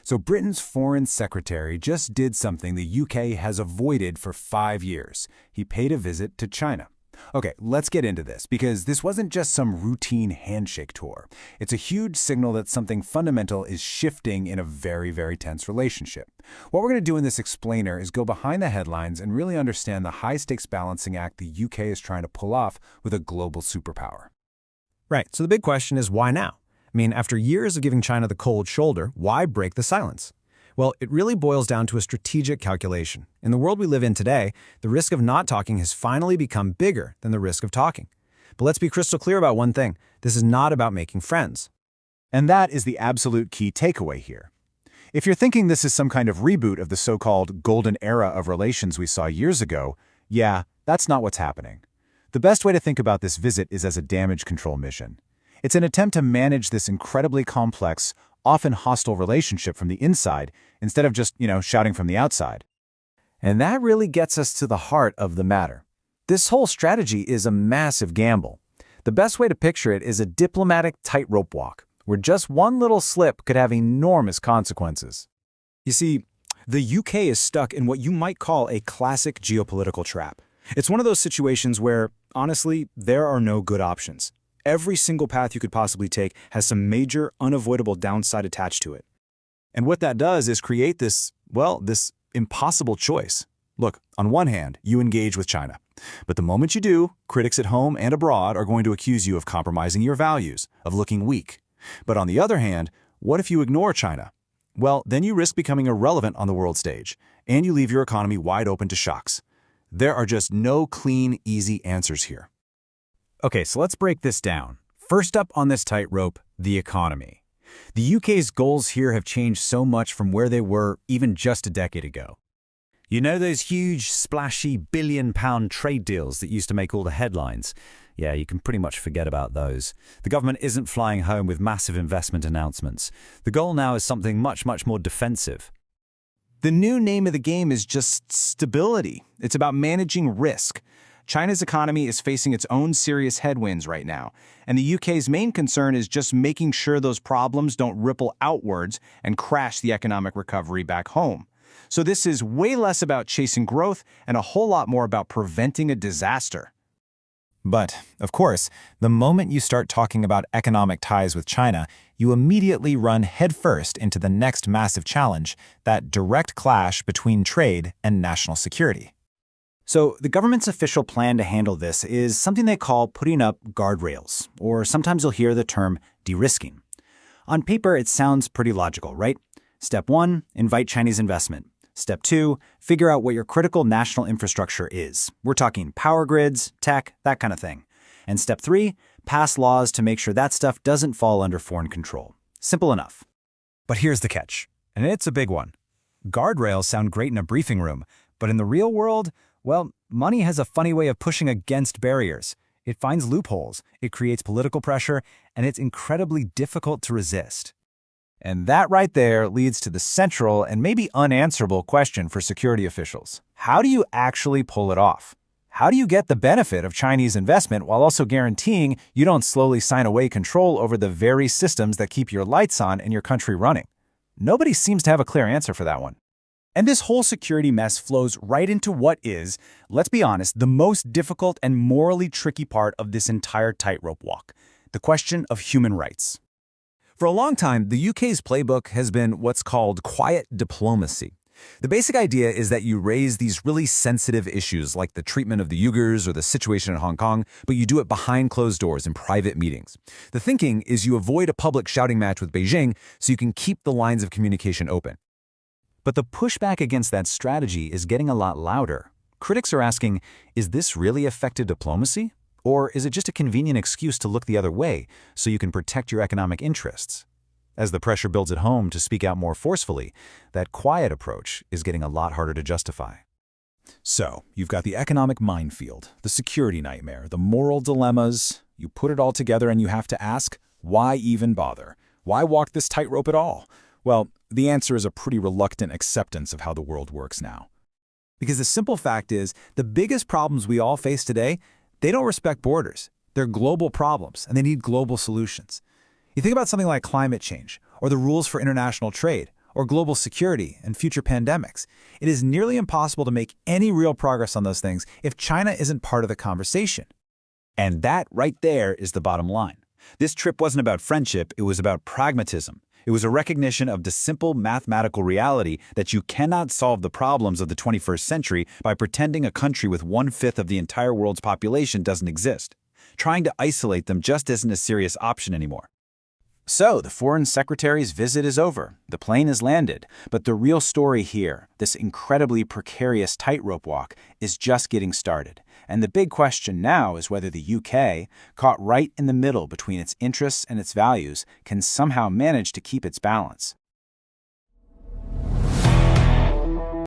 So Britain's foreign secretary just did something the UK has avoided for 5 years. He paid a visit to China. Okay, let's get into this, because this wasn't just some routine handshake tour. It's a huge signal that something fundamental is shifting in a very, very tense relationship. What we're going to do in this explainer is go behind the headlines and really understand the high-stakes balancing act the UK is trying to pull off with a global superpower. Right, so the big question is why now? I mean, after years of giving China the cold shoulder, why break the silence? Well, it really boils down to a strategic calculation. In the world we live in today, the risk of not talking has finally become bigger than the risk of talking. But let's be crystal clear about one thing. This is not about making friends. And that is the absolute key takeaway here. If you're thinking this is some kind of reboot of the so-called golden era of relations we saw years ago, yeah, that's not what's happening. The best way to think about this visit is as a damage control mission. It's an attempt to manage this incredibly complex, often hostile relationship from the inside, instead of just, shouting from the outside. And that really gets us to the heart of the matter. This whole strategy is a massive gamble. The best way to picture it is a diplomatic tightrope walk, where just one little slip could have enormous consequences. You see, the UK is stuck in what you might call a classic geopolitical trap. It's one of those situations where, honestly, there are no good options. Every single path you could possibly take has some major, unavoidable downside attached to it. And what that does is create this impossible choice. Look, on one hand, you engage with China. But the moment you do, critics at home and abroad are going to accuse you of compromising your values, of looking weak. But on the other hand, what if you ignore China? Well, then you risk becoming irrelevant on the world stage, and you leave your economy wide open to shocks. There are just no clean, easy answers here. Okay, so let's break this down. First up on this tightrope, the economy. The UK's goals here have changed so much from where they were even just a decade ago. You know those huge, splashy, billion-pound trade deals that used to make all the headlines? Yeah, you can pretty much forget about those. The government isn't flying home with massive investment announcements. The goal now is something much, much more defensive. The new name of the game is just stability. It's about managing risk. China's economy is facing its own serious headwinds right now, and the UK's main concern is just making sure those problems don't ripple outwards and crash the economic recovery back home. So this is way less about chasing growth and a whole lot more about preventing a disaster. But, of course, the moment you start talking about economic ties with China, you immediately run headfirst into the next massive challenge, that direct clash between trade and national security. So the government's official plan to handle this is something they call putting up guardrails, or sometimes you'll hear the term de-risking. On paper, it sounds pretty logical, right? Step 1, invite Chinese investment. Step 2, figure out what your critical national infrastructure is. We're talking power grids, tech, that kind of thing. And step 3, pass laws to make sure that stuff doesn't fall under foreign control. Simple enough. But here's the catch, and it's a big one. Guardrails sound great in a briefing room, but in the real world, well, money has a funny way of pushing against barriers. It finds loopholes, it creates political pressure, and it's incredibly difficult to resist. And that right there leads to the central and maybe unanswerable question for security officials. How do you actually pull it off? How do you get the benefit of Chinese investment while also guaranteeing you don't slowly sign away control over the very systems that keep your lights on and your country running? Nobody seems to have a clear answer for that one. And this whole security mess flows right into what is, let's be honest, the most difficult and morally tricky part of this entire tightrope walk: the question of human rights. For a long time, the UK's playbook has been what's called quiet diplomacy. The basic idea is that you raise these really sensitive issues like the treatment of the Uyghurs or the situation in Hong Kong, but you do it behind closed doors in private meetings. The thinking is you avoid a public shouting match with Beijing so you can keep the lines of communication open. But the pushback against that strategy is getting a lot louder. Critics are asking, is this really effective diplomacy? Or is it just a convenient excuse to look the other way so you can protect your economic interests? As the pressure builds at home to speak out more forcefully, that quiet approach is getting a lot harder to justify. So, you've got the economic minefield, the security nightmare, the moral dilemmas. You put it all together and you have to ask, why even bother? Why walk this tightrope at all? Well, the answer is a pretty reluctant acceptance of how the world works now. Because the simple fact is, the biggest problems we all face today, they don't respect borders. They're global problems, and they need global solutions. You think about something like climate change, or the rules for international trade, or global security and future pandemics. It is nearly impossible to make any real progress on those things if China isn't part of the conversation. And that right there is the bottom line. This trip wasn't about friendship, it was about pragmatism. It was a recognition of the simple mathematical reality that you cannot solve the problems of the 21st century by pretending a country with 1/5 of the entire world's population doesn't exist. Trying to isolate them just isn't a serious option anymore. So, the foreign secretary's visit is over. The plane has landed. But the real story here, this incredibly precarious tightrope walk, is just getting started. And the big question now is whether the UK, caught right in the middle between its interests and its values, can somehow manage to keep its balance.